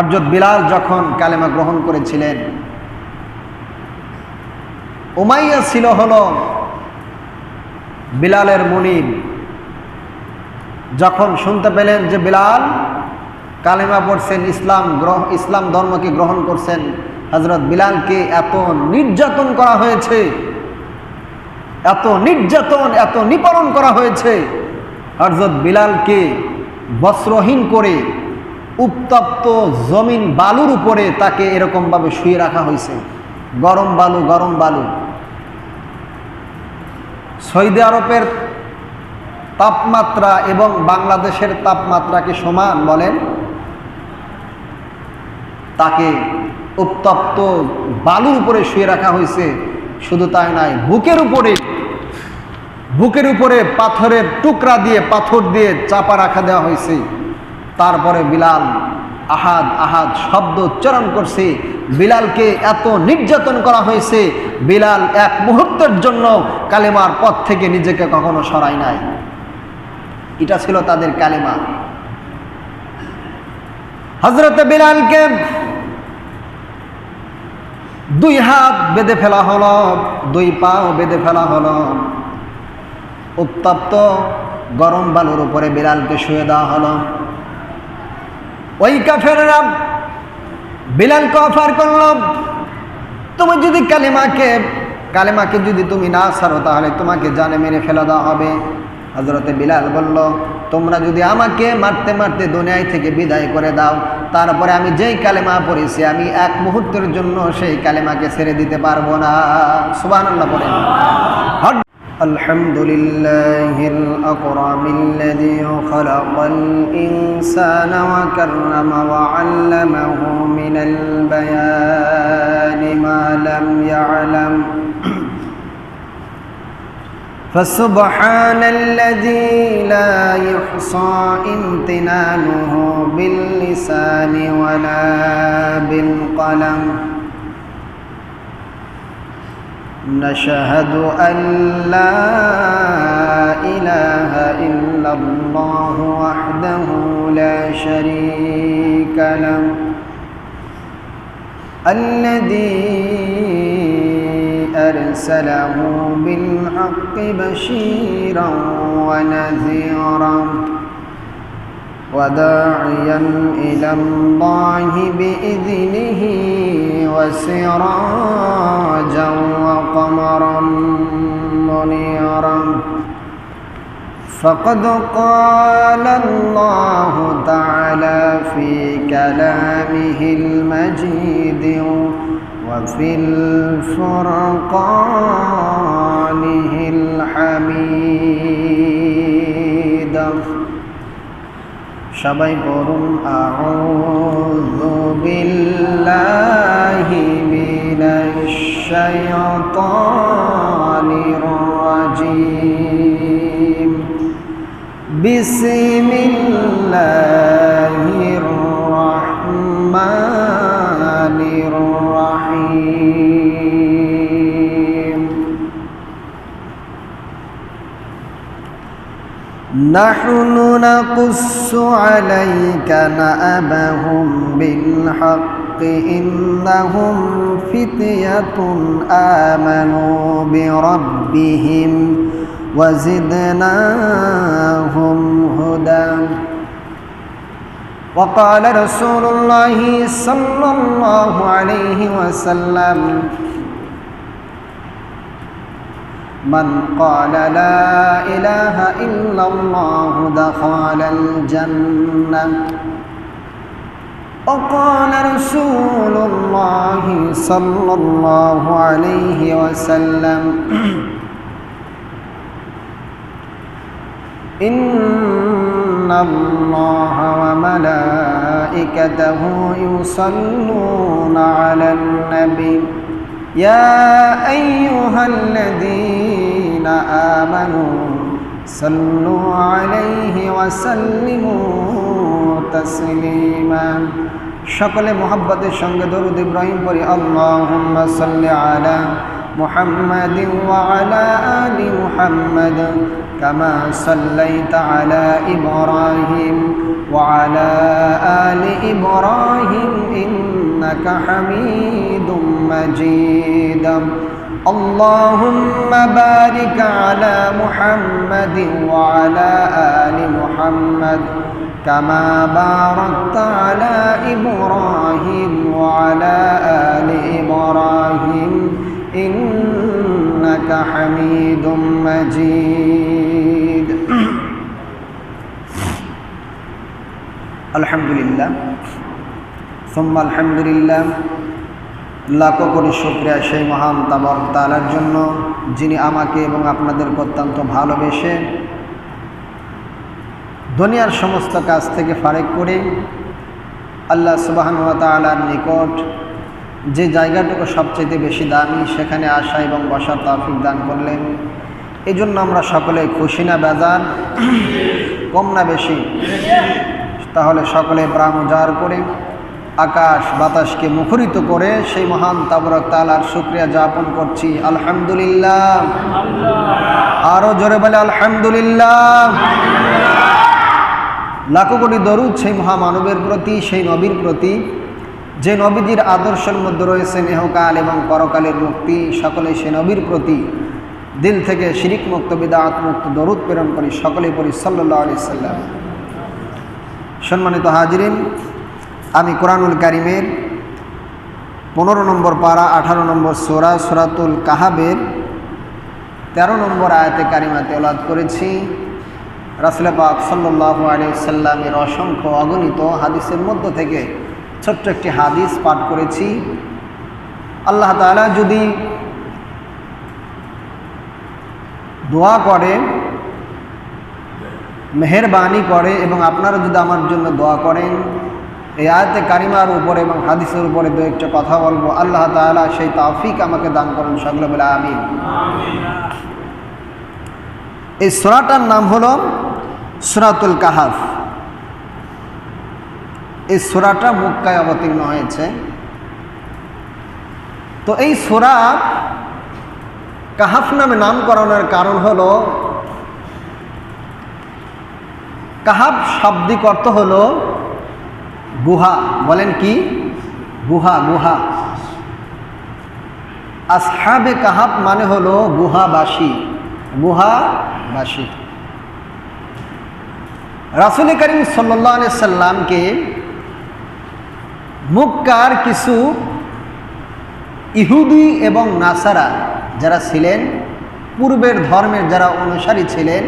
হযরত বিলাল যখন কালেমা গ্রহণ করেছিলেন, উমাইয়া ছিল হলো বিলালের মুনিব। যখন শুনতে পেলেন যে বিলাল কালেমা পড়ছেন, ইসলাম ধর্মকে গ্রহণ করছেন, হযরত বিলালকে এত নির্যাতন করা হয়েছে, এত নির্যাতন, এত নিপীড়ন করা হয়েছে, হযরত বিলালকে বস্ত্রহীন করে উত্তপ্ত জমিন বালুর উপরে তাকে এরকমভাবে শুয়ে রাখা হয়েছে। গরম বালু। সৌদি আরবের তাপমাত্রা এবং বাংলাদেশের তাপমাত্রা কি সমান বলেন? তাকে উত্তপ্ত বালুর উপরে শুয়ে রাখা হয়েছে। শুধু তাই নয়, বুকের উপরে পাথরের টুকরা দিয়ে, পাথর দিয়ে চাপা রাখা দেওয়া হয়েছে। তারপরে বিলাল আহাদ আহাদ শব্দ উচ্চারণ করছে। বিলালকে এত নির্যাতন করা হয়েছে, বিলাল এক মুহূর্তের জন্য কালেমার পথ থেকে নিজেকে কখনো সরায় নাই। এটা ছিল তাদের কালেমা। হযরতে বিলালকে 2 হাত বেঁধে ফেলা হলো, 2 পাও বেঁধে ফেলা হলো। উত্তপ্ত গরম বালুর উপরে বিলালকে শুয়ে দেওয়া হলো। ওই কাফেররা বিলালকে অফার করল, তুমি যদি কালেমাকে যদি তুমি না ছাড়ো তাহলে তোমাকে জানে মেরে ফেলা দেওয়া হবে। হযরতে বিলাল বলল, তোমরা যদি আমাকে মারতে মারতে দুনিয়া থেকে বিদায় করে দাও, তারপরে আমি যেই কালেমা পড়েছি আমি এক মুহূর্তের জন্য সেই কালেমাকে ছেড়ে দিতে পারবো না। সুবহানাল্লাহ বলেন। আলহামদুলিল্লাহিল আকরামিল্লাযী খালাকাল ইনসানা ওয়া কাররামা ওয়া আল্লামাহু মিনাল বায়ানি মা লাম ইয়ালাম। فسبحان الذي لا يحصى امتنانه باللسان ولا بالقلم. نشهد أن لا إله إلا الله وحده لا شريك له الذي أرسله بالحق بشيرا ونذيرا وداعيا إلى الله بإذنه وسراجا وقمرا منيرا. فقد قال الله تعالى في كلامه المجيد وفي الفرقانه الحميد. সবাই পড়ুন আউযু বিল্লাহি মিনাশ শাইতানির রাজীম. বিসমিল্লাহির রাহমানির রাহিম. নাহনু নাকুসসু আলাইকা না'বাহুম বিল হাক্কি ইন্নাহুম ফিতয়াতুন আমানু বিরাব্বিহিম ওয়া জিদনাহুম হুদা. وقال رسول الله صلى الله عليه وسلم من قال لا إله إلا الله دخل الجنة. وقال رسول الله صلى الله عليه وسلم إن الله وملائكته يصلون على النبي يا أيها الذين آمنوا صلوا عليه وسلموا تسليما. সকলে মুহাব্বতের সঙ্গে দরুদ ইব্রাহিম পড়ি। আল্লাহুম্মা সাল্লি আলা মুহাম্মাদিন ওয়া আলা আলি মুহাম্মাদ কামা সাল্লাইতা আলা ইব্রাহিম وعلى آل إبراهيم إنك حميد مجيد اللهم بارك على محمد وعلى آل محمد كما باركت على إبراهيم وعلى آل إبراهيم إنك حميد مجيد الحمد لله ثم الحمد لله লাখো কোটি শুকরিয়া সেই মহান তাবারক তাআলার জন্য যিনি আমাকে এবং আপনাদেরকে অত্যন্ত ভালোবেসে দুনিয়ার সমস্ত কাজ থেকে ফারেক করে আল্লাহ সুবহানাহু ওয়া তাআলার নিকট যে জায়গাটুকু সবচেয়ে বেশি দামি সেখানে আসা এবং বসার তৌফিক দান করলেন। এই জন্য আমরা সকলে খুশি না বেজার, কম না বেশি? তাহলে সকলে প্রাণ উজাড় করে আকাশ বাতাসকে মুখরিত করে সেই মহান তাবারক তাআলার শুকরিয়া জ্ঞাপন করছি আলহামদুলিল্লাহ। আরো জোরে বলে আলহামদুলিল্লাহ। লাখো কোটি দরুদ সেই মহামানবের প্রতি, সেই নবীর প্রতি যে নবীজির আদর্শের মধ্যে রয়েছে ইহকাল এবং পরকালের মুক্তি। সকলে সেই নবীর প্রতি দিল থেকে শিরিক মুক্ত বিদআত মুক্ত দরুদ প্রেরণ করি, সকলেই পড়ি সাল্লাল্লাহু আলাইহি সাল্লাম। সম্মানিত হাজিরিন, আমি কোরআনুল কারীমের 15 নম্বর পারা 18 নম্বর সূরা সূরাতুল কাহাবের 13 নম্বর আয়াতে কারিমা তেলাওয়াত করেছি। রাসূল পাক সাল্লাল্লাহু আলাইহি সাল্লামের অসংখ্য অগণিত হাদিসের মধ্য থেকে ছোট্ট একটি হাদিস পাঠ করেছি। আল্লাহ তাআলা যদি দোয়া করে, মেহেরবানি করে এবং আপনারা যদি আমার জন্য দোয়া করেন, এই আয়াতে কারিমার উপরে এবং হাদিসের উপরে দু একটা কথা বলবো। আল্লাহ তাআলা সেই তৌফিক আমাকে দান করুন, সকলে বলে আমিন। এই সূরাটার নাম হলো সূরাতুল কাহাফ। এই সূরাটা মক্কায় অবতীর্ণ হয়েছে। তো এই সূরা কাহাফ নামে নামকরণের কারণ হলো, কাহাফ শাব্দিক অর্থ হলো গুহা। বলেন কি? গুহা। গুহা। আসহাবে কাহাফ মানে হলো গুহাবাসী, গুহাবাসী। রাসূল করিম সাল্লাল্লাহু আলাইহি সাল্লামকে মক্কার কিছু ইহুদি এবং নাসারা যারা ছিলেন, পূর্বের ধর্মের যারা অনুসারী ছিলেন,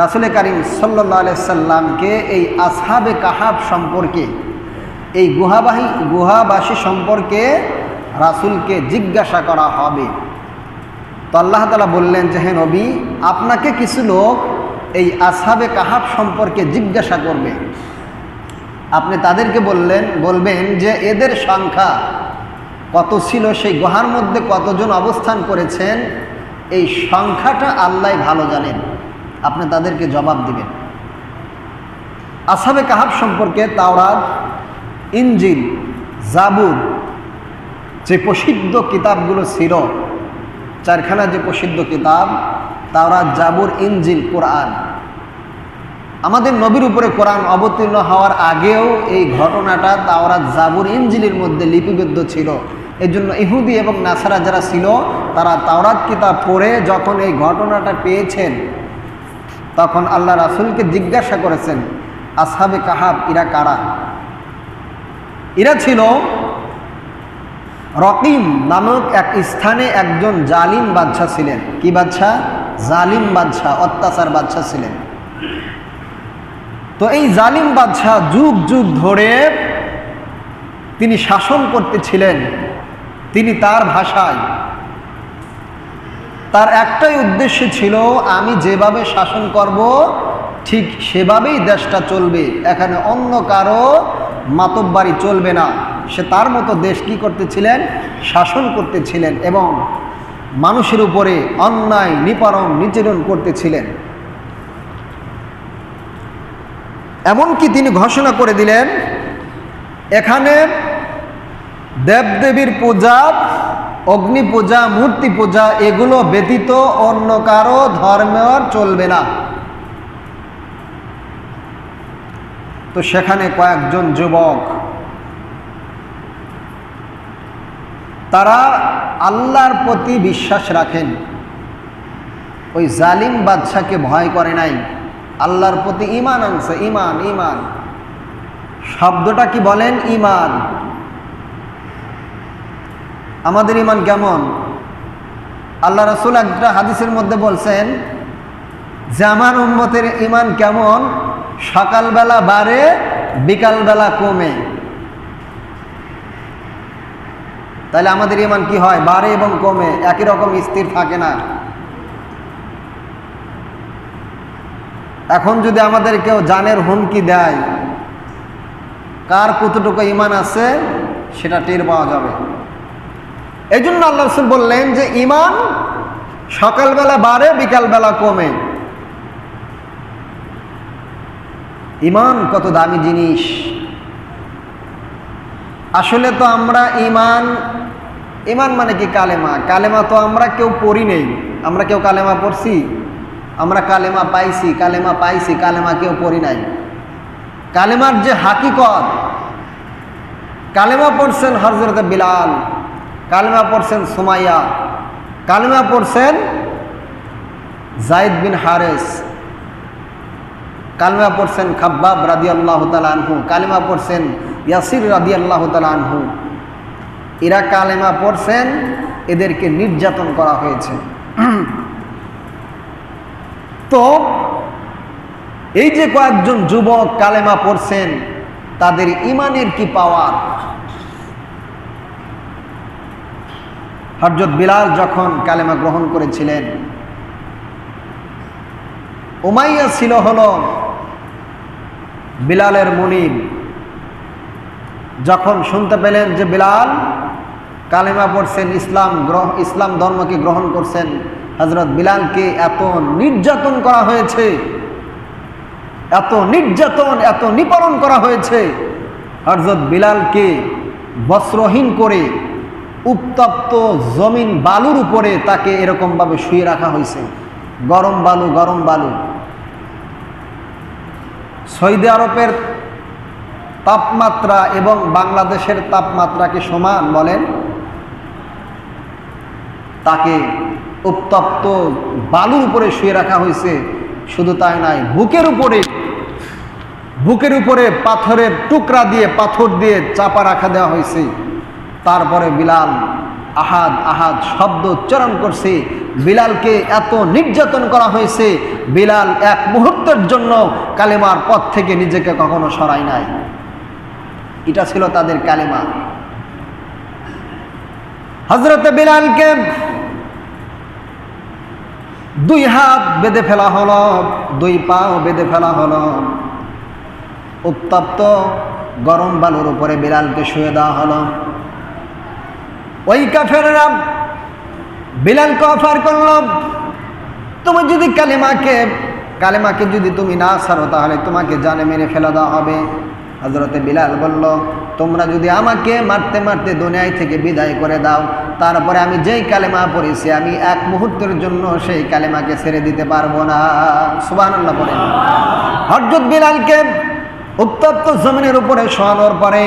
রাসূল করিম সাল্লাল্লাহু আলাইহি সাল্লামকে এই আসহাবে কাহাফ সম্পর্কে, এই গুহাবাসী সম্পর্কে রাসূলকে জিজ্ঞাসা করা হবে। তো আল্লাহ তাআলা বললেন যে হে নবী, আপনাকে কিছু লোক এই আসহাবে কাহাফ সম্পর্কে জিজ্ঞাসা করবে। আপনি তাদেরকে বলবেন যে এদের সংখ্যা কত ছিল, সেই গুহার মধ্যে কতজন অবস্থান করেছেন, এই সংখ্যাটা আল্লাহ ভালো জানেন। আপনি তাদেরকে জবাব দিবেন। আসহাবে কাহাফ সম্পর্কে তাওরাত, ইনজিল, জাবুর যে প্রসিদ্ধ কিতাবগুলো ছিল, চারখানা যে প্রসিদ্ধ কিতাব, তাওরাত, জাবুর, ইনজিল, কোরআন। আমাদের নবীর উপরে কোরআন অবতীর্ণ হওয়ার আগেও এই ঘটনাটা তাওরাত, জাবুর, ইনজিলের মধ্যে লিপিবদ্ধ ছিল। এই জন্য ইহুদি এবং নাসারা যারা ছিল, তারা তাওরাত কিতাব পড়ে যখন এই ঘটনাটা পেয়েছেন, তখন আল্লাহ রাসূলকে জিজ্ঞাসা করেছেন আসহাবে কাহাফ এরা কারা। এরা ছিল রকিম নামক এক স্থানে একজন জালিম বাদশা ছিলেন। কি বাদশা? জালিম বাদশা, অত্যাচার বাদশা ছিলেন। তো এই জালিম বাদশা যুগ যুগ ধরে তিনি শাসন করতেছিলেন। তিনি তার ভাষায়, তার একটাই উদ্দেশ্য ছিল, আমি যেভাবে শাসন করব ঠিক সেভাবেই দেশটা চলবে, এখানে অন্য কারো মাতব্বারি চলবে না। সে তার মতো দেশ কি করতেছিলেন? শাসন করতেছিলেন এবং মানুষের উপরে অন্যায় নিপীড়ন করতেছিলেন। এমনকি তিনি ঘোষণা করে দিলেন, এখানে দেবদেবীর পূজা, অগ্নি পূজা, মূর্তি পূজা এগুলো ব্যতীত অন্য কারো ধর্ম চলবে না। তো সেখানে কয়েকজন যুবক তারা আল্লাহর প্রতি বিশ্বাস রাখেন, ওই জালিম বাদশাকে ভয় করে নাই, আল্লাহর প্রতি ঈমান আনছে। ঈমান, ঈমান শব্দটা কি বলেন? ঈমান। আমাদের ঈমান কেমন? আল্লাহ রাসূল একটা হাদিসের মধ্যে বলছেন যে আমার উম্মতের ঈমান কেমন, সকালবেলা বাড়ে বিকালবেলা কমে। তাহলে আমাদের ঈমান কি হয়? বাড়ে এবং কমে, একই রকম স্থির থাকে না। এখন যদি আমাদের কেউ জানের হুমকি দেয়, কার কতটুকু ঈমান আছে সেটা টের পাওয়া যাবে। এই জন্য আল্লাহ রাসূল বললেন যে ঈমান সকালবেলা বাড়ে বিকালবেলা কমে। ঈমান কত দামি জিনিস। আসলে তো আমরা ঈমান, ঈমান মানে কি? কালেমা। কালেমা তো আমরা কেউ পড়ি নেই। আমরা কেউ কালেমা পড়ছি? আমরা কালেমা পাইছি, কালেমা পাইছি, কালেমা কেউ পড়ি নাই। কালেমার যে হাকিকত, কালেমা পড়ছেন হযরত বিলাল, কালেমা পড়ছেন সুমাইয়া, কালেমা পড়ছেন যায়েদ বিন হারেস, কালেমা পড়ছেন খাব্বাব রাদিয়াল্লাহু তাআলা আনহু, কালেমা পড়ছেন ইয়াসির রাদিয়াল্লাহু তাআলা আনহু। এরা কালেমা পড়ছেন, এদেরকে নির্যাতন করা হয়েছে। তো এই যে কয়েকজন যুবক কালেমা পড়ছেন, তাদের ঈমানের কি পাওয়ার! হযরত বিলাল যখন কালেমা গ্রহণ করেছিলেন, উমাইয়া ছিল হলো বিলালের মুনিব। যখন শুনতে পেলেন যে বিলাল কালেমা পড়ছেন, ইসলাম ধর্মকে গ্রহণ করছেন, হযরত বিলালকে এত নির্যাতন করা হয়েছে, এত নির্যাতন, এত নিপীড়ন করা হয়েছে, হযরত বিলালকে বস্ত্রহীন করে উত্তপ্ত জমিন বালুর উপরে তাকে এরকমভাবে শুয়ে রাখা হয়েছে। গরম বালু, গরম বালু। সৌদি আরবের তাপমাত্রা এবং বাংলাদেশের তাপমাত্রা কি সমান বলেন? তাকে উত্তপ্ত বালুর উপরে শুয়ে রাখা হয়েছে। শুধু তাই নয়, বুকের উপরে পাথরের টুকরা দিয়ে, পাথর দিয়ে চাপা রাখা দেওয়া হয়েছে। তারপরে বিলাল আহাদ আহাদ শব্দ উচ্চারণ করছে। বিলালকে এত নির্যাতন করা হয়েছে, বিলাল এক মুহূর্তের জন্য কালেমার পথ থেকে নিজেকে কখনো সরায় নাই। এটা ছিল তাদের কালেমা। হযরত বিলালকে 2 হাত বেঁধে ফেলা হলো, 2 পাও বেঁধে ফেলা হলো। উত্তপ্ত গরম বালুর উপরে বিলালকে শুয়ে দেওয়া হলো। ওই কাফেররা বিলালকে অফার করল, তুমি যদি কালেমাকে যদি তুমি না ছাড়ো, তাহলে তোমাকে জানে মেরে ফেলে দেওয়া হবে। হযরত বিলাল বলল, তোমরা যদি আমাকে মারতে মারতে দুনিয়া থেকে বিদায় করে দাও, তারপরে আমি যেই কালেমা পড়েছি, আমি এক মুহূর্তের জন্য সেই কালেমাকে ছেড়ে দিতে পারবো না। সুবহানাল্লাহ পড়েন। হযরত বিলালকে উত্তপ্ত জমিনের উপরে শোয়ানোর পরে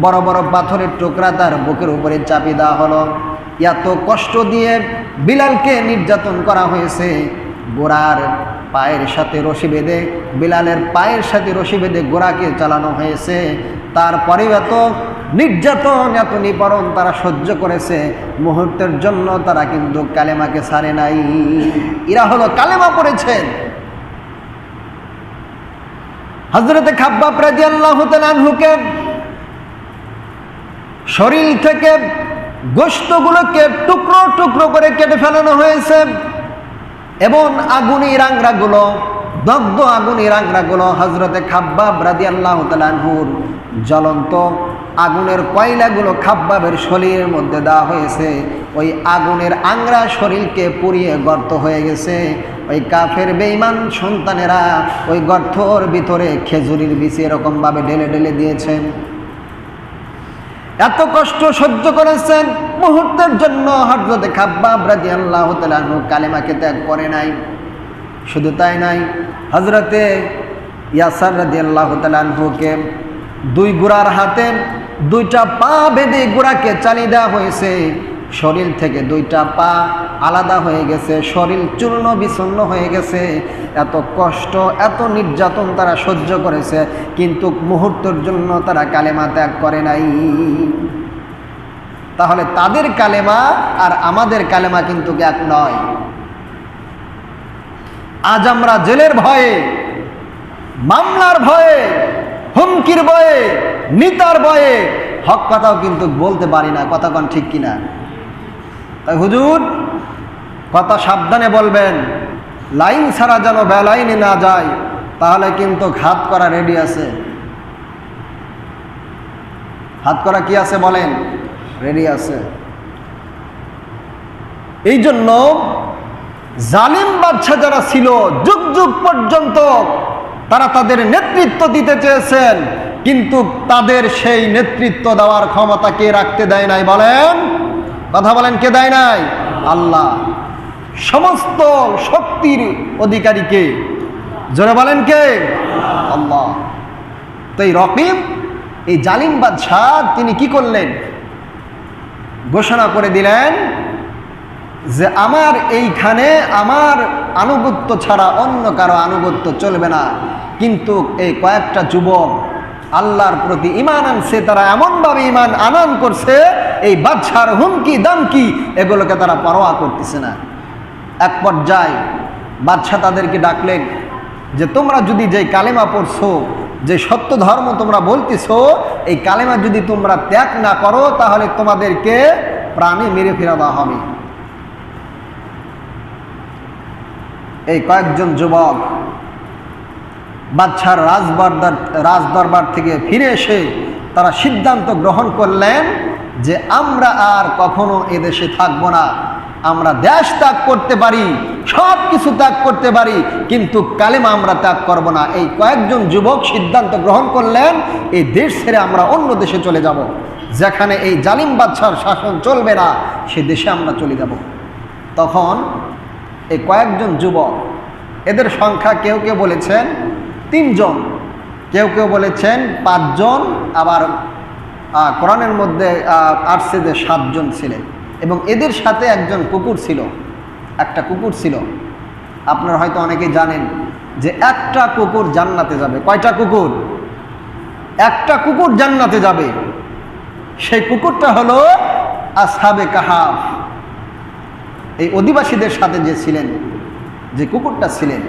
বড় বড় পাথরের টুকরা তার বুকের উপরে চাপিয়ে দেওয়া হলো। এত কষ্ট দিয়ে বিলালকে নির্যাতন করা হয়েছে। গোড়ার পায়ের সাথে রশি বেঁধে, বিলালের পায়ের সাথে রশি বেঁধে গোড়াকে চালানো হয়েছে। তারপরেও এত নির্যাতন, এত নিপীড়ন তারা সহ্য করেছে। মুহূর্তের জন্য তারা কিন্তু কালেমাকে ছাড়ে নাই। এরা হলো কালেমা পড়েছেন। হযরত খাব্বাব রাদিয়াল্লাহু তাআলা আনহুকে শরীর থেকে গোশতগুলোকে টুকরো টুকরো করে কেটে ফেলানো হয়েছে এবং আগুনের আংরাগুলো, দগ্ধ আগুনের আংরাগুলো হযরত খাব্বাব রাদিয়াল্লাহু তাআলা আনহুর জ্বলন্ত আগুনের কয়লাগুলো খাব্বাবের শরীরের মধ্যে দেওয়া হয়েছে। ওই আগুনের আংরা শরীরকে পুড়িয়ে গর্ত হয়ে গেছে। ওই কাফের বেঈমান সন্তানেরা ওই গর্তর ভিতরে খেজুরির বীজ এরকমভাবে ঢেলে ঢেলে দিয়েছেন। এত কষ্ট সহ্য করেছেন, মুহূর্তের জন্য হযরত খাব্বাব রাদিয়াল্লাহু তাআলা আনহু কালেমাকে ত্যাগ করে নাই। শুধু তাই নাই, হযরতে ইয়াসার রাদিয়াল্লাহু তাআলা আনহুকে দুই ঘোড়ার হাতে দুইটা পা বেঁধে ঘোড়াকে চালিয়ে দেওয়া হয়েছে। শরীর থেকে দুইটা পা আলাদা হয়ে গেছে, শরীর চূর্ণ বিচূর্ণ হয়ে গেছে। এত কষ্ট, এত নির্যাতন তারা সহ্য করেছে, কিন্তু মুহূর্তের জন্য তারা কালেমা ত্যাগ করে নাই। তাহলে তাদের কালেমা আর আমাদের কালেমা কিন্তু এক নয়। আজ আমরা জেলের ভয়ে, মামলার ভয়ে, হুমকির ভয়ে, নিতার ভয়ে হক কথাও কিন্তু বলতে পারি না। কথা কোন ঠিক কিনা? তাই হুজুর কথা সাবধানে বলবেন, লাইন ছাড়া যেন বেলাইনে না যায়, তাহলে কিন্তু ঘাত করা রেডি আছে। হাত করা কি আছে বলেন? রেডি আছে। এই জন্য জালিম বাদশা যারা ছিল যুগ যুগ পর্যন্ত তারা তাদের নেতৃত্ব দিতে চেয়েছেন, কিন্তু তাদের সেই নেতৃত্ব দেওয়ার ক্ষমতা কে রাখতে দেয় নাই বলেন? কথা বলেন, কে দেয় নাই? আল্লাহ। সমস্ত শক্তির অধিকারী কে? জোরে বলেন কে? আল্লাহ। তো এই রকিব, এই জালিম বাদশাহ তিনি কি করলেন? ঘোষণা করে দিলেন যে আমার এইখানে আমার আনুগত্য ছাড়া অন্য কারো আনুগত্য চলবে না। কিন্তু এই কয়েকটা যুবক আল্লাহর প্রতি ঈমান আনছে, তারা এমনভাবে ঈমান আনয়ন করছে, এই বাদশার হুমকি দামকি এগুলোকে তারা পরোয়া করতেছে না। এক পর্যায়ে বাদশাহ তাদেরকে ডাকলেন যে তোমরা যদি যে কালেমা পড়ছো, যে সত্য ধর্ম তোমরা বলতেছো, এই কালেমা যদি তোমরা ত্যাগ না করো তাহলে তোমাদেরকে প্রাণে মেরে ফেরা দেওয়া হবে। এই কয়েকজন যুবক বাদশার রাজদরবার থেকে ফিরে এসে তারা সিদ্ধান্ত গ্রহণ করলেন যে আমরা আর কখনো এদেশে থাকব না। আমরা দেশ ত্যাগ করতে পারি, সব কিছু ত্যাগ করতে পারি, কিন্তু কালেমা আমরা ত্যাগ করব না। এই কয়েকজন যুবক সিদ্ধান্ত গ্রহণ করলেন এই দেশ ছেড়ে আমরা অন্য দেশে চলে যাব, যেখানে এই জালিম বাদশার শাসন চলবে না, সে দেশে আমরা চলে যাব। তখন এই কয়েকজন যুবক, এদের সংখ্যা কেউ কেউ বলেছেন 3 জন, কেউ কেউ বলেছেন 5 জন, আবার কোরআনের মধ্যে আসছে যে 7 জন ছিলেন, এবং এদের সাথে একজন কুকুর ছিল, একটা কুকুর ছিল। আপনারা হয়তো অনেকেই জানেন যে একটা কুকুর জান্নাতে যাবে। কয়টা কুকুর? একটা কুকুর জান্নাতে যাবে। সেই কুকুরটা হলো আসহাবে কাহাফ। এই অধিবাসীদের সাথে যে ছিলেন, যে কুকুরটা ছিলেন,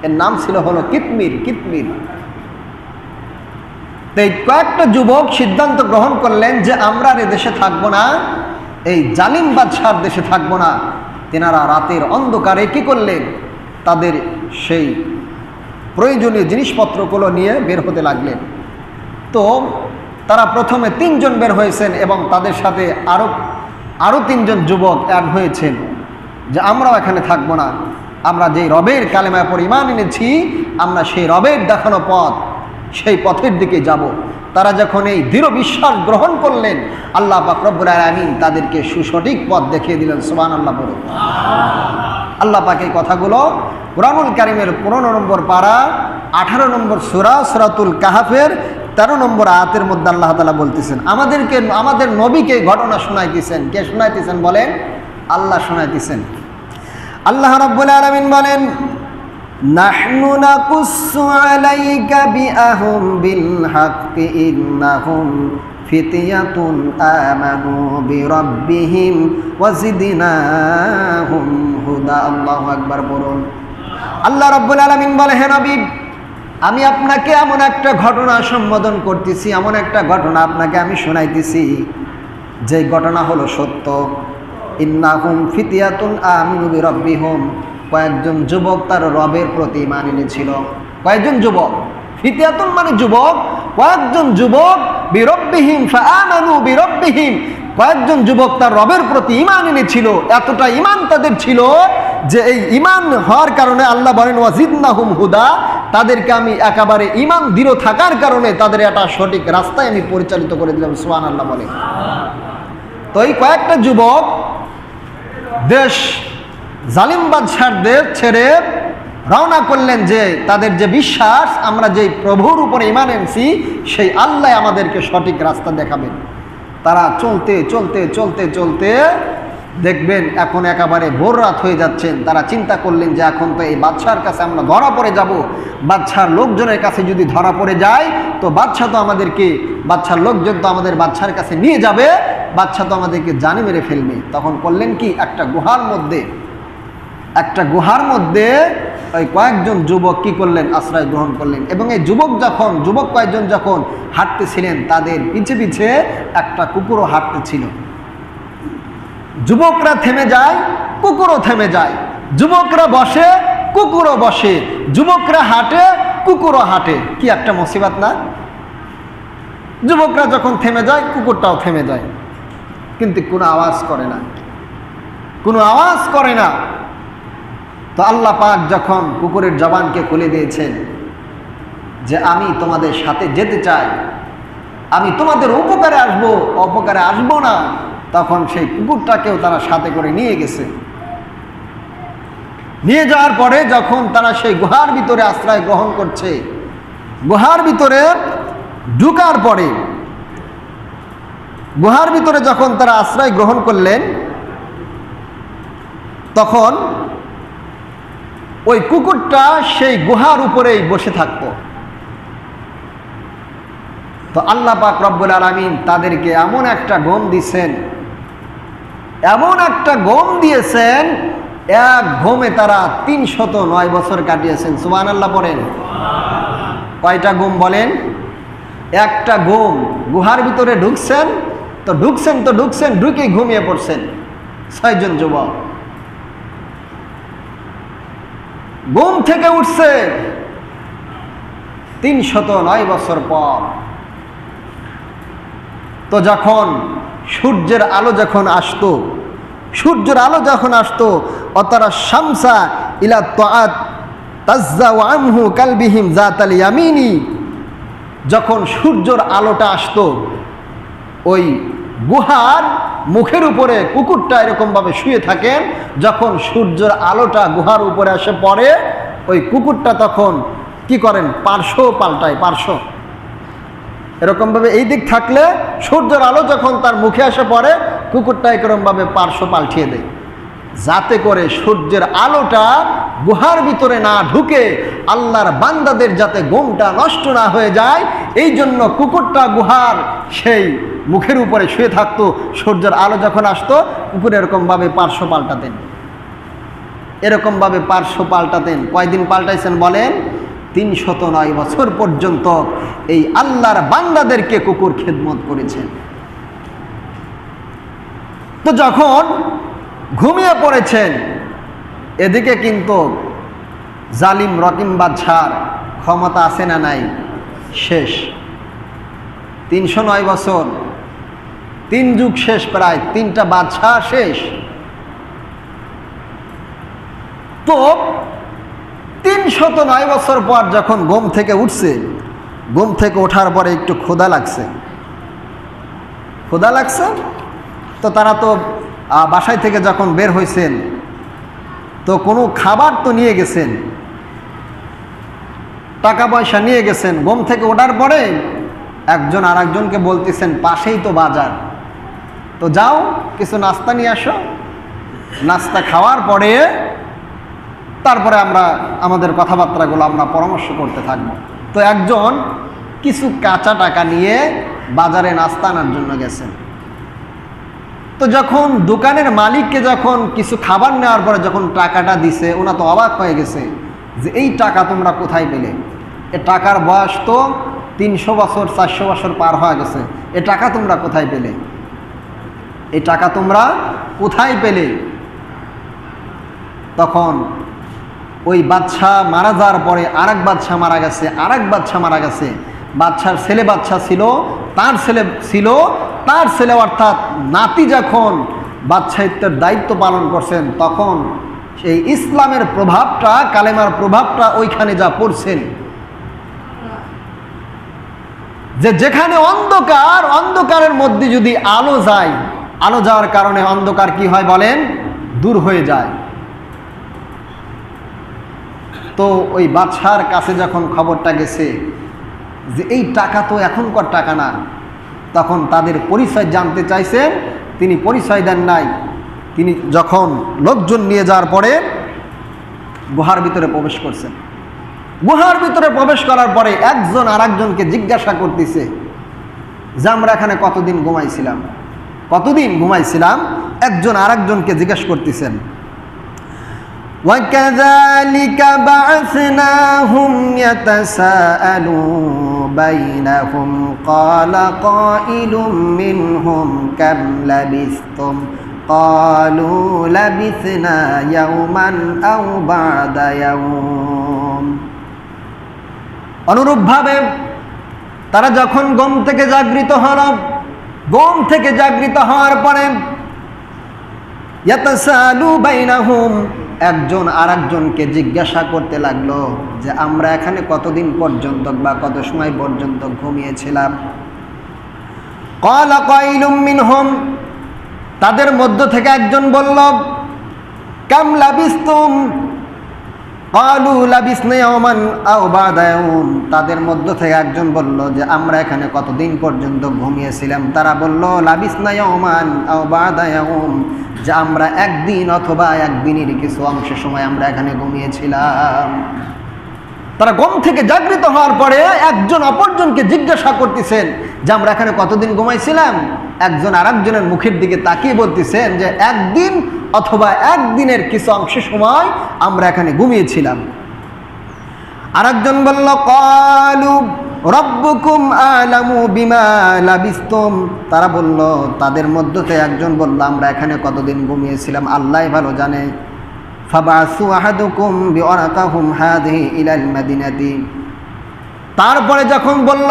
এর নাম ছিল হলো কিতমির। কিতমির। এই কয়েকটা যুবক সিদ্ধান্ত গ্রহণ করলেন যে আমরা আর দেশে থাকবো না, এই জালিম বাদশার দেশে থাকবো না। তেনারা রাতের অন্ধকারে কি করলেন? তাদের সেই প্রয়োজনীয় জিনিসপত্রগুলো নিয়ে বের হতে লাগলেন। তো তারা প্রথমে 3 জন বের হয়েছেন এবং তাদের সাথে আরও 3 জন যুবক অ্যাড হয়েছেন যে আমরাও এখানে থাকবো না, আমরা যেই রবের কালেমায় পর ঈমান এনেছি, আমরা সেই রবের দেখানো পথ, সেই পথের দিকে যাব। তারা যখন এই দৃঢ় বিশ্বাস গ্রহণ করলেন, আল্লাহ পাক রব্বুল আলামিন তাদেরকে সুসঠিক পথ দেখিয়ে দিলেন। সুবহানাল্লাহ বলুন। আল্লাহ পাক এই কথাগুলো কুরআনুল কারীমের 15 নম্বর পারা 18 নম্বর সূরা সূরাতুল কাহাফের 13 নম্বর আয়াতের মধ্যে আল্লাহ তাআলা বলতেছেন, আমাদের নবীকে ঘটনা শোনাইতেছেন। কে শোনাইতেছেন বলেন? আল্লাহ শোনাইতেছেন। আল্লাহ রাব্বুল আলামিন বলেন, নাহনু নাকুসসু আলাইকা বিআহুম বিল হাক্কি ইন্নাহুম ফিতয়াতুন আমানু বিরাব্বিহিম ওয়া জিদনাহুম হুদা। আল্লাহু আকবার বলুন। আল্লাহ রাব্বুল আলামিন বলে, হে নবী, আমি আপনাকে এমন একটা ঘটনা সম্বোধন করতেছি, এমন একটা ঘটনা আপনাকে আমি শোনাইতেছি, যে ঘটনা হলো সত্য। ইন্নাহুম ফিতয়াতুন আমিনু বিরাব্বিহিম, কয়েকজন যুবক তার রবের প্রতি ঈমান এনেছিল। কয়েকজন যুবক, ফিতয়াতুন মানে যুবক, কয়েকজন যুবক বিরাব্বিহিম ফাআমানু বিরাব্বিহিম, কয়েকজন যুবক তার রবের প্রতি ঈমান এনেছিল। এতটা ঈমান তাদের ছিল যে এই ঈমান হওয়ার কারণে আল্লাহ বলেন ওয়াজিদনাহুম হুদা, তাদেরকে আমি একেবারে ঈমান দৃঢ় থাকার কারণে তাদের একটা সঠিক রাস্তায় আমি পরিচালিত করে দিলাম। সুবহানাল্লাহ বলে। তো এই কয়েকটা যুবক দেশ, জালিম বাদশার দেশ ছেড়ে রওনা করলেন যে তাদের যে বিশ্বাস, আমরা যে প্রভুর উপরে ঈমান এনেছি সেই আল্লাহ আমাদেরকে সঠিক রাস্তা দেখাবেন। তারা চলতে চলতে চলতে চলতে দেখবেন এখন একেবারে ভোর রাত হয়ে যাচ্ছেন। তারা চিন্তা করলেন যে এখন তো এই বাদশার কাছে আমরা ধরা পড়ে যাব, বাদশার লোকজনের কাছে যদি ধরা পড়ে যায় তো বাদশা তো আমাদেরকে, বাদশার লোকজন তো আমাদের বাদশার কাছে নিয়ে যাবে, বাদশা তো আমাদেরকে জানে মেরে ফেলবে। তখন করলেন কি, একটা গুহার মধ্যে ওই কয়েকজন যুবক কি করলেন, আশ্রয় গ্রহণ করলেন। এবং এই যুবক কয়েকজন যখন হাঁটতেছিলেন তাদের পিছে পিছে একটা কুকুরও হাঁটতেছিল। যুবকরা থেমে যায়, কুকুরও থেমে যায়, যুবকরা বসে, কুকুরও বসে, যুবকরা হাঁটে, কুকুরও হাঁটে। কি একটা মুসিবত না? যুবকরা যখন থেমে যায় কুকুরটাও থেমে যায়, কিন্তু কোনো আওয়াজ করে না। তো আল্লাহ পাক যখন কুকুরের জবানকে খুলে দিয়েছেন যে আমি তোমাদের সাথে যেতে চাই, আমি তোমাদের উপকারে আসবো, অপকারে আসবো না, তখন সেই কুকুরটাকেও তারা সাথে করে নিয়ে গেছে। নিয়ে যাওয়ার পরে যখন তারা সেই গুহার ভিতরে আশ্রয় গ্রহণ করছে, গুহার ভিতরে ঢুকার পরে, গুহার ভিতরে যখন তারা আশ্রয় গ্রহণ করলেন তখন ওই কুকুরটা সেই গুহার উপরেই বসে থাকতো। তো আল্লাহ পাক রব্বুল আলামিন তাদেরকে এমন একটা গম দিয়েছেন, এক ঘুমে তারা 309 বছর কাটিয়েছেন। সুবহানাল্লাহ পড়েন। কয়টা ঘুম বলেন? একটা ঘুম। গুহার ভিতরে ঢুকছেন, ঢুকে ঘুমিয়ে পড়ছেন 6 জন যুবক। ঘুম থেকে উঠছে 309 বছর পর। তো যখন সূর্যের আলো যখন আসতো অতারা শামসা ইলা তাআত তাজ্জাউ আনহু কালবিহিম জাতাল ইয়ামিনি, যখন সূর্যের আলোটা আসতো ওই গুহার মুখের উপরে কুকুরটা এরকমভাবে শুয়ে থাকেন, যখন সূর্যের আলোটা গুহার উপরে এসে পড়ে ওই কুকুরটা তখন কি করেন, পার্শ্ব পাল্টায়। এরকমভাবে এই দিক থাকলে সূর্যের আলো যখন তার মুখে এসে পড়ে কুকুরটা এরকমভাবে পার্শ্ব পাল্টিয়ে দেয়, যাতে করে সূর্যের আলোটা গুহার ভিতরে না ঢুকে আল্লাহর বান্দাদের যাতে ঘুমটা নষ্ট না হয়ে যায়। এই জন্য কুকুরটা গুহার সেই মুখের উপরে শুয়ে থাকতো, সূর্যের আলো যখন আসতো কুকুর এরকমভাবে পার্শ্ব পাল্টাতেন। কয়দিন পাল্টাইছেন বলেন? 309 বছর পর্যন্ত এই আল্লাহর বান্দাদেরকে কুকুর খেদমত করেছেন। তো যখন ঘুমিয়ে পড়েছেন, এদিকে কিন্তু জালিম রকিম বাদশার ক্ষমতা আছে না নাই? শেষ। 309 বছর, 3 যুগ শেষ, প্রায় 3টা বাদশা শেষ। তো 309 বছর পর যখন ঘুম থেকে উঠছে, ঘুম থেকে ওঠার পরে একটু ক্ষুধা লাগছে। তো তারা তো বাসায় থেকে যখন বের হয়েছেন তো কোনো খাবার তো নিয়ে গেছেন, টাকা পয়সা নিয়ে গেছেন। ঘুম থেকে ওঠার পরে একজন আর একজনকে বলতেছেন পাশেই তো বাজার, তো যাও কিছু নাস্তা নিয়ে আসো। নাস্তা খাওয়ার পরে তারপরে আমরা আমাদের কথাবার্তাগুলো আমরা পরামর্শ করতে থাকবো। তো একজন কিছু কাঁচা টাকা নিয়ে বাজারে নাস্তা আনার জন্য গেছেন। তো যখন দোকানের মালিককে যখন কিছু খাবার নেওয়ার পরে যখন টাকাটা দিছে, ওনা তো অবাক হয়ে গেছে যে এই টাকা তোমরা কোথায় পেলে? এ টাকার বয়স তো 300 বছর 400 বছর পার হয়ে গেছে, এ টাকা তোমরা কোথায় পেলে? তখন ওই বাদশা মারা যাওয়ার পরে আরেক বাদশা মারা গেছে, বাদশার ছেলে তার ছেলে অর্থাৎ নাতি যখন বাদশাহিত্যের দায়িত্ব পালন করছেন, তখন সেই ইসলামের প্রভাবটা, কালেমার প্রভাবটা ওইখানে যা পড়ছেন যে যেখানে অন্ধকারের মধ্যে যদি আলো যায়, আলো যাওয়ার কারণে অন্ধকার কি হয় বলেন? দূর হয়ে যায়। তো ওই বাদশার কাছে যখন খবরটা গেছে যে এই টাকা তো এখনকার টাকা না, তখন তাদের পরিচয় জানতে চাইছেন, তিনি পরিচয় দেন নাই। তিনি যখন লোকজন নিয়ে যাওয়ার পরে গুহার ভিতরে প্রবেশ করছেন, গুহার ভিতরে প্রবেশ করার পরে একজন আর একজনকে জিজ্ঞাসা করতেছে যে আমরা এখানে কতদিন ঘুমাইছিলাম, কতদিন ঘুমাইছিলাম, একজন আর একজনকে জিজ্ঞেস করতেছেন। وَكَذَلِكَ بَعَثْنَاهُمْ يَتَسَاءَلُونَ بَيْنَهُمْ قَالَ قَائِلٌ مِّنْهُمْ كَمْ لَبِثْتُمْ قَالُوا لَبِثْنَا يَوْمًا أَوْ بَعْضَ يَوْمٍ। অনুরূপভাবে তারা যখন ঘুম থেকে জাগৃত হল, ঘুম থেকে জাগৃত হওয়ার পরে ইয়াতাসালু বাইনাহুম, একজন আর একজনকে জিজ্ঞাসা করতে লাগলো যে আমরা এখানে কতদিন পর্যন্ত বা কত সময় পর্যন্ত ঘুমিয়েছিলাম। ক্বালা কাইলুম মিনহুম, তাদের মধ্য থেকে একজন বলল কাম লাবিস্তুম ক্বালু লাবিসনা ইয়াওমান আও বা'দা ইয়াওম, তাদের মধ্য থেকে একজন বলল যে আমরা এখানে কতদিন পর্যন্ত ঘুমিয়েছিলাম। তারা বলল লাবিসনা ইয়াওমান আও বা'দা ইয়াওম, যে আমরা একদিন অথবা একদিনের কিছু অংশ সময় আমরা এখানে ঘুমিয়েছিলাম। তারা ঘুম থেকে জাগৃত হওয়ার পরে একজন অপরজনকে জিজ্ঞাসা করতেছেন যে আমরা এখানে কতদিন ঘুমাইছিলাম। একজন আর একজনের মুখের দিকে তাকিয়ে বলতেছেন যে একদিন অথবা একদিনের কিছু অংশ সময় আমরা এখানে ঘুমিয়েছিলাম। আর একজন বলল ক্বালু রব্বুকুম আ'লামু বিমা লাবিসতুম, তারা বলল, তাদের মধ্য থেকে একজন বলল আমরা এখানে কতদিন ঘুমিয়েছিলাম আল্লাহই ভালো জানে। ফাবাসু আহাদুকুম বিওয়ারাকাহুম হাদিহি ইলাল মাদিনাতি, তারপরে যখন বলল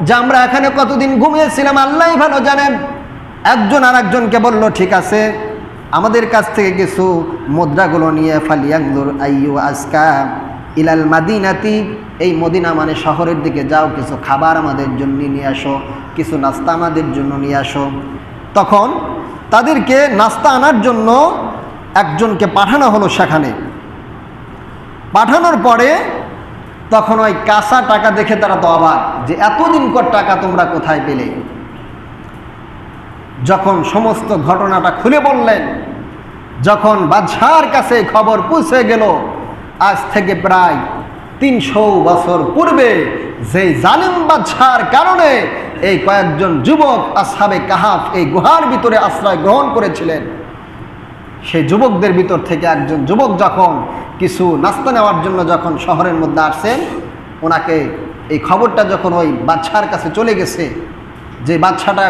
যে আমরা এখানে কতদিন ঘুমিয়েছিলাম আল্লাহই ভালো জানেন, একজন আর একজনকে বলল ঠিক আছে আমাদের কাছ থেকে কিছু মুদ্রাগুলো নিয়ে ফালিয়ানজুর আইয়ু আজকা ইলাল মাদিনাতি, এই মদিনা মানে শহরের দিকে যাও, কিছু খাবার আমাদের জন্য নিয়ে আসো, কিছু নাস্তা আমাদের জন্য নিয়ে আসো। তখন তাদেরকে নাস্তা আনার জন্য একজনকে পাঠানো হলো। সেখানে পাঠানোর পরে তখন ওই কাঁচা টাকা দেখে তারা তো অবাক যে এতদিনকার টাকা তোমরা কোথায় পেলে। যখন সমস্ত ঘটনাটা খুলে বললেন, যখন বাদশার কাছে খবর পৌঁছে গেল, আজ থেকে প্রায় 300 বছর পূর্বে যে জালিম বাদশার কারণে এই কয়েকজন যুবক আসহাবে কাহাফ এই গুহার ভিতরে আশ্রয় গ্রহণ করেছিলেন, সেই যুবকদের ভিতর থেকে একজন যুবক যখন কিছু নাস্তা নেওয়ার জন্য যখন শহরের মধ্যে আসছেন, ওনাকে এই খবরটা যখন ওই বাদশার কাছে চলে গেছে, যে বাদশাটা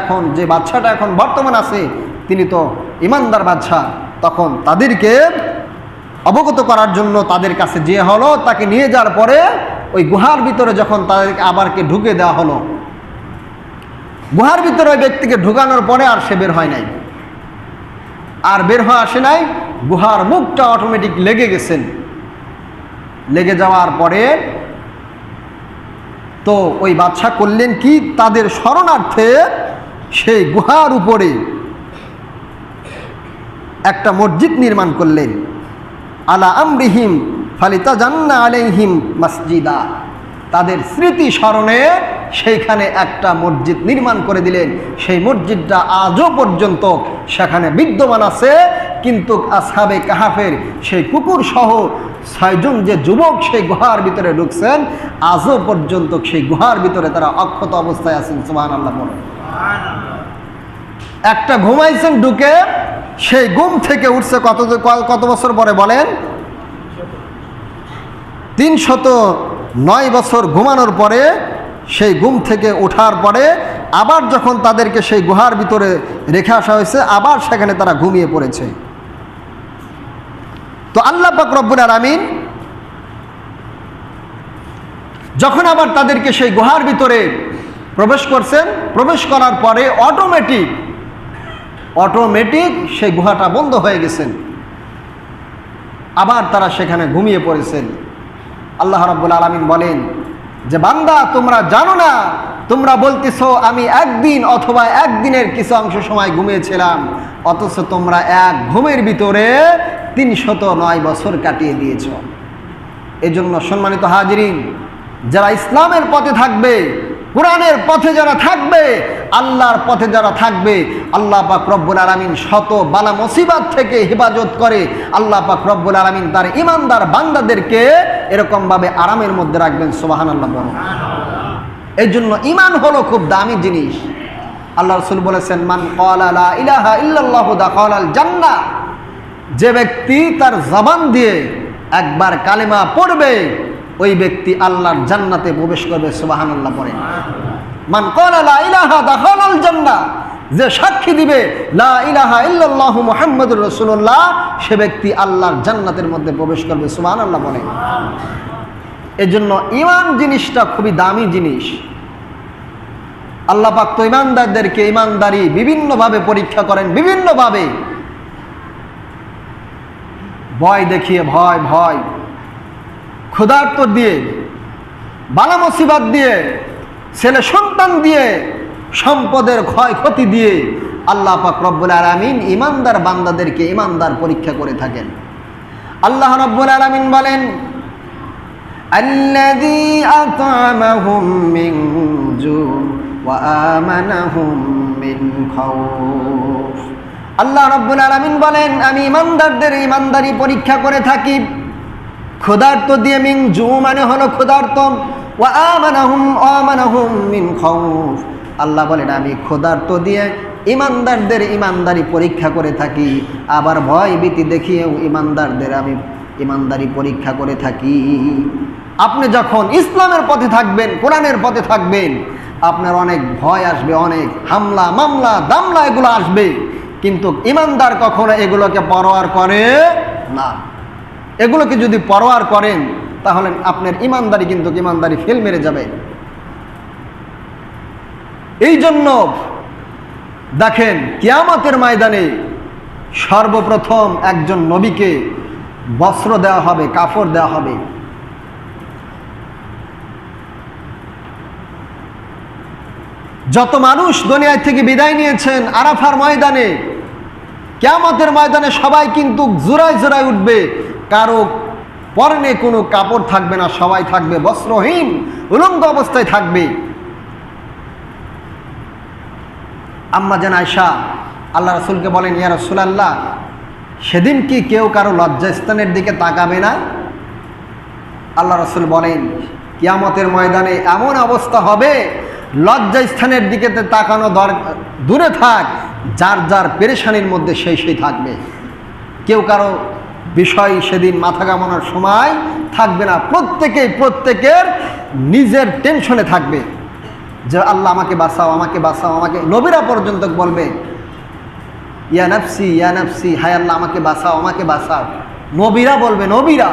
এখন বর্তমান আছে তিনি তো ইমানদার বাদশা, তখন তাদেরকে অবগত করার জন্য তাদের কাছে যে হলো, তাকে নিয়ে যাওয়ার পরে ওই গুহার ভিতরে যখন তাদেরকে আবারকে ঢুকে দেওয়া হলো, গুহার ভিতরে ওই ব্যক্তিকে ঢুকানোর পরে আর সে বের হয় নাই, আর বের হয়ে আসে নাই। গুহার মুখটা অটোমেটিক লেগে গেছেন। লেগে যাওয়ার পরে তো ওই বাদশা করলেন কি, তাদের শরণার্থে সেই গুহার উপরে একটা মসজিদ নির্মাণ করলেন। আলা আমরিহিম ফালিতাজান্না আলাইহিম মসজিদা, তাদের স্মৃতি স্মরণে সেইখানে একটা মসজিদ নির্মাণ করে দিলেন। সেই মসজিদটা আজও পর্যন্ত সেখানে বিদ্যমান আছে, কিন্তু আসহাবে কাহাফের সেই কুকুর সহ 6 জন যে যুবক সেই গুহার ভিতরে ঢুকছেন, আজও পর্যন্ত সেই গুহার ভিতরে তারা অক্ষত অবস্থায় আছেন। সুবহানাল্লাহ বলেন। একটা ঘুমাইছেন ঢুকে, সেই ঘুম থেকে উঠছে কত বছর পরে বলেন? 309 বছর ঘুমানোর পরে, সেই ঘুম থেকে ওঠার পরে আবার যখন তাদেরকে সেই গুহার ভিতরে রেখে আসা হয়েছে, আবার সেখানে তারা ঘুমিয়ে পড়েছে। তো আল্লাহ পাক রব্বুল আলামিন যখন আবার তাদেরকে সেই গুহার ভিতরে প্রবেশ করছেন, প্রবেশ করার পরে অটোমেটিক সেই গুহাটা বন্ধ হয়ে গেছেন, আবার তারা সেখানে ঘুমিয়ে পড়েছেন। আল্লাহ রাব্বুল আলামিন বলেন যে বান্দা, তোমরা জানো না, তোমরা বলতেছো আমি একদিন অথবা একদিনের কিছু অংশ সময় ঘুমিয়েছিলাম, অথচ তোমরা এক ঘুমের ভিতরে 309 বছর কাটিয়ে দিয়েছ। এজন্য সম্মানিত হাজিরিন, যারা ইসলামের পথে থাকবে, কোরআনের পথে যারা থাকবে, আল্লাহর পথে যারা থাকবে, আল্লাহ পাক রব্বুল আলামিন শত বালা মুসিবত থেকে হেফাজত করে। আল্লাহ পাক রব্বুল আলামিন তার ঈমানদার বান্দাদেরকে এরকমভাবে আরামের মধ্যে রাখবেন। সুবহানাল্লাহ বলুন। এই জন্য ঈমান হলো খুব দামি জিনিস। আল্লাহ রাসূল বলেছেন, মান ক্বালা লা ইলাহা ইল্লাল্লাহু দাখালাল জান্নাহ, যে ব্যক্তি তার জবান দিয়ে একবার কালেমা পড়বে ওই ব্যক্তি আল্লাহর জান্নাতে প্রবেশ করবে। সুবহানাল্লাহ পড়ে। মান ক্বালা লা ইলাহা দাখালাল জান্নাহ, যে সাক্ষী দিবে লা ইলাহা ইল্লাল্লাহু মুহাম্মাদুর রাসূলুল্লাহ, সে ব্যক্তি আল্লাহর জান্নাতের মধ্যে প্রবেশ করবে। সুবহানাল্লাহ বলে। এজন্য ঈমান জিনিসটা খুবই দামি জিনিস। আল্লাহ পাক তো ঈমানদারদেরকে ঈমানদারি বিভিন্নভাবে পরীক্ষা করেন, বিভিন্নভাবে ভয় দেখিয়ে, ভয় ভয় ক্ষুধার্ত দিয়ে, বালা মুসিবত দিয়ে, ছেলে সন্তান দিয়ে, সম্পদের ক্ষয়ক্ষতি দিয়ে আল্লাহ পাক রব্বুল আলামিন ঈমানদার বান্দাদেরকে ঈমানদার পরীক্ষা করে থাকেন। আল্লাহ রব্বুল আলামিন বলেন, আল্লাযী আত'আমাহুম মিন জু' ওয়া আমানাহুম মিন খাউফ। আল্লাহ রব্বুল আলামিন বলেন, আমি ঈমানদারদের ঈমানদারি পরীক্ষা করে থাকি ক্ষুধার্ত দিয়ে। মিন জু' মানে হলো ক্ষুধার্ত, ওয়া আমানাহুম মিন খাউফ। আল্লাহ বলেন, আমি ক্ষুধার্ত দিয়ে ঈমানদারদের ঈমানদারি পরীক্ষা করে থাকি, আবার ভয় ভীতি দেখিয়েও ঈমানদারদের আমি ঈমানদারি পরীক্ষা করে থাকি। আপনি যখন ইসলামের পথে থাকবেন, কোরআনের পথে থাকবেন, আপনার অনেক ভয় আসবে, অনেক হামলা মামলা দামলা এগুলো আসবে, কিন্তু ঈমানদার কখনো এগুলোকে পরোয়ার করে না। এগুলোকে যদি পরোয়ার করেন তাহলে আপনার ঈমানদারি কিন্তু ঈমানদারি ফেল মেরে যাবে। এই জন্য দেখেন, কিয়ামতের ময়দানে সর্বপ্রথম একজন নবীকে বস্ত্র দেওয়া হবে, কাপড় দেওয়া হবে। যত মানুষ দুনিয়া থেকে বিদায় নিয়েছেন আরাফার ময়দানে, কিয়ামতের ময়দানে সবাই কিন্তু জোড়ায় জোড়ায় উঠবে, কারো পরনে কোনো কাপড় থাকবে না, সবাই থাকবে বস্ত্রহীন, উলঙ্গ অবস্থায় থাকবে। আম্মা জান আয়েশা আল্লাহ রাসূলকে বলেন, ইয়া রাসূলুল্লাহ, সেদিন কি কেউ কারো লজ্জাস্থানের দিকে তাকাবে না? আল্লাহ রাসূল বলেন, কিয়ামতের ময়দানে এমন অবস্থা হবে, লজ্জাস্থানের দিকে তাকানো দূরে থাক, যার যার পেরেশানির মধ্যে সেই থাকবে। কেউ কারো বিষয় সেদিন মাথা ঘামানোর সময় থাকবে না। প্রত্যেকের নিজের টেনশনে থাকবে যে আল্লাহ আমাকে বাঁচাও, আমাকে বাঁচাও, আমাকে। নবীরা পর্যন্ত বলবে, ইয়া নাফসি ইয়া নাফসি, হায় আল্লাহ আমাকে বাঁচাও, আমাকে বাঁচাও। নবীরা বলবে, নবীরা।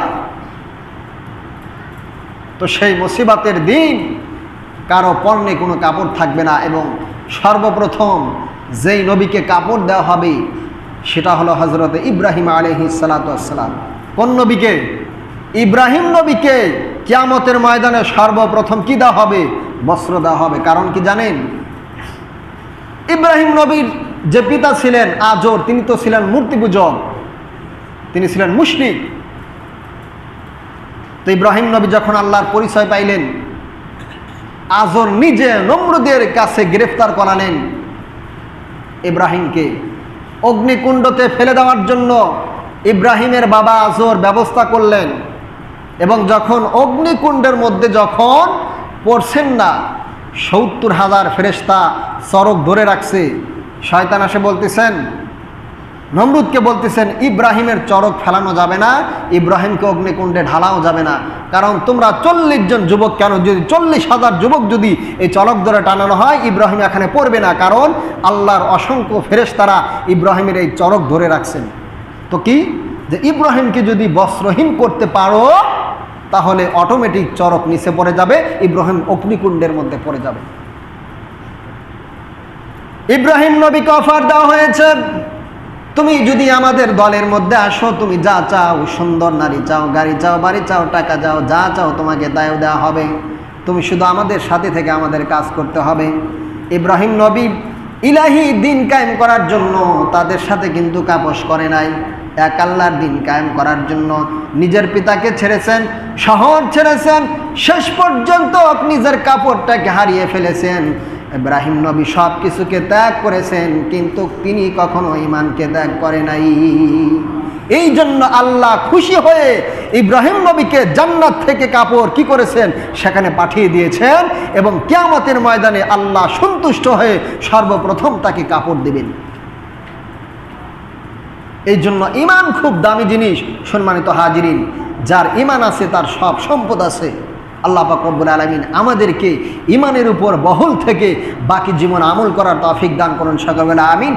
তো সেই মুসিবতের দিন কারো পরনে কোনো কাপড় থাকবে না, এবং সর্বপ্রথম যেই নবীকে কাপড় দেওয়া হবে সেটা হলো হযরত ইব্রাহিম আলাইহিস সালাতু ওয়াস সালাম। কোন নবীকে? ইব্রাহিম নবীকে কিয়ামতের ময়দানে সর্বপ্রথম কি দেওয়া হবে? বস্ত্র দেওয়া হবে। কারণ কি জানেন? ইব্রাহিম নবীর যে পিতা ছিলেন আজর, তিনি তো ছিলেন মূর্তি পূজক, তিনি ছিলেন মুশরিক। তো ইব্রাহিম নবী যখন আল্লাহর পরিচয় পাইলেন, আজর নিজে নমরুদের কাছে গ্রেফতার করালেন ইব্রাহিমকে। অগ্নিকুণ্ডতে ফেলে দেওয়ার জন্য ইব্রাহিমের বাবা আজর ব্যবস্থা করলেন, এবং যখন অগ্নিকুণ্ডের মধ্যে যখন পড়ছেন না, ৭০,০০০ ফেরেশতা চরক ধরে রাখছে। শয়তান এসে বলতেছেন, নমরুদকে বলতেছেন, ইব্রাহিমের চরক ফেলানো যাবে না, ইব্রাহিমকে অগ্নিকুণ্ডে ঢালাও যাবে না, কারণ তোমরা ৪০ জন যুবক, কেন যদি ৪০,০০০ যুবক যদি এই চরক ধরে টানানো হয়, ইব্রাহিম এখানে পড়বে না, কারণ আল্লাহর অসংখ্য ফেরেশতারা ইব্রাহিমের এই চরক ধরে রাখছেন। তো কি, যে ইব্রাহিমকে যদি বস্ত্রহীন করতে পারো তাহলে অটোমেটিক চরক নিচে পড়ে যাবে, ইব্রাহিম অগ্নিকুণ্ডের মধ্যে পড়ে যাবে। ইব্রাহিম নবীকে অফার দেওয়া হয়েছে, তুমি যদি আমাদের দলের মধ্যে আসো, তুমি যা চাও, সুন্দর নারী চাও, গাড়ি চাও, বাড়ি চাও, টাকা চাও, যা চাও তোমাকে তাই দেওয়া হবে, তুমি শুধু আমাদের সাথে থেকে আমাদের কাজ করতে হবে। ইব্রাহিম নবী ইলাহি দিন কায়েম করার জন্য তাদের সাথে কিন্তু কাপস করে নাই। এক আল্লাহর দিন কায়েম করার জন্য নিজের পিতাকে ছেড়েছেন, শহর ছেড়েছেন, শেষ পর্যন্ত নিজের কাপড়টাকে হারিয়ে ফেলেছেন। ইব্রাহিম নবী সব কিছুকে ত্যাগ করেছেন, কিন্তু তিনি কখনো ঈমানকে ত্যাগ করে নাই। এই জন্য আল্লাহ খুশি হয়ে ইব্রাহিম নবীকে জান্নাত থেকে কাপড় কি করেছেন, সেখানে পাঠিয়ে দিয়েছেন, এবং কিয়ামতের ময়দানে আল্লাহ সন্তুষ্ট হয়ে সর্বপ্রথম তাকে কাপড় দিবেন। এই জন্য ঈমান খুব দামি জিনিস। সম্মানিত হাজিরিন, যার ঈমান আছে তার সব সম্পদ আছে। আল্লাহ পাক রব্বুল আলামিন আমাদেরকে ঈমানের উপর বহল থেকে বাকি জীবন আমল করার তৌফিক দান করুন। সকলে আমিন।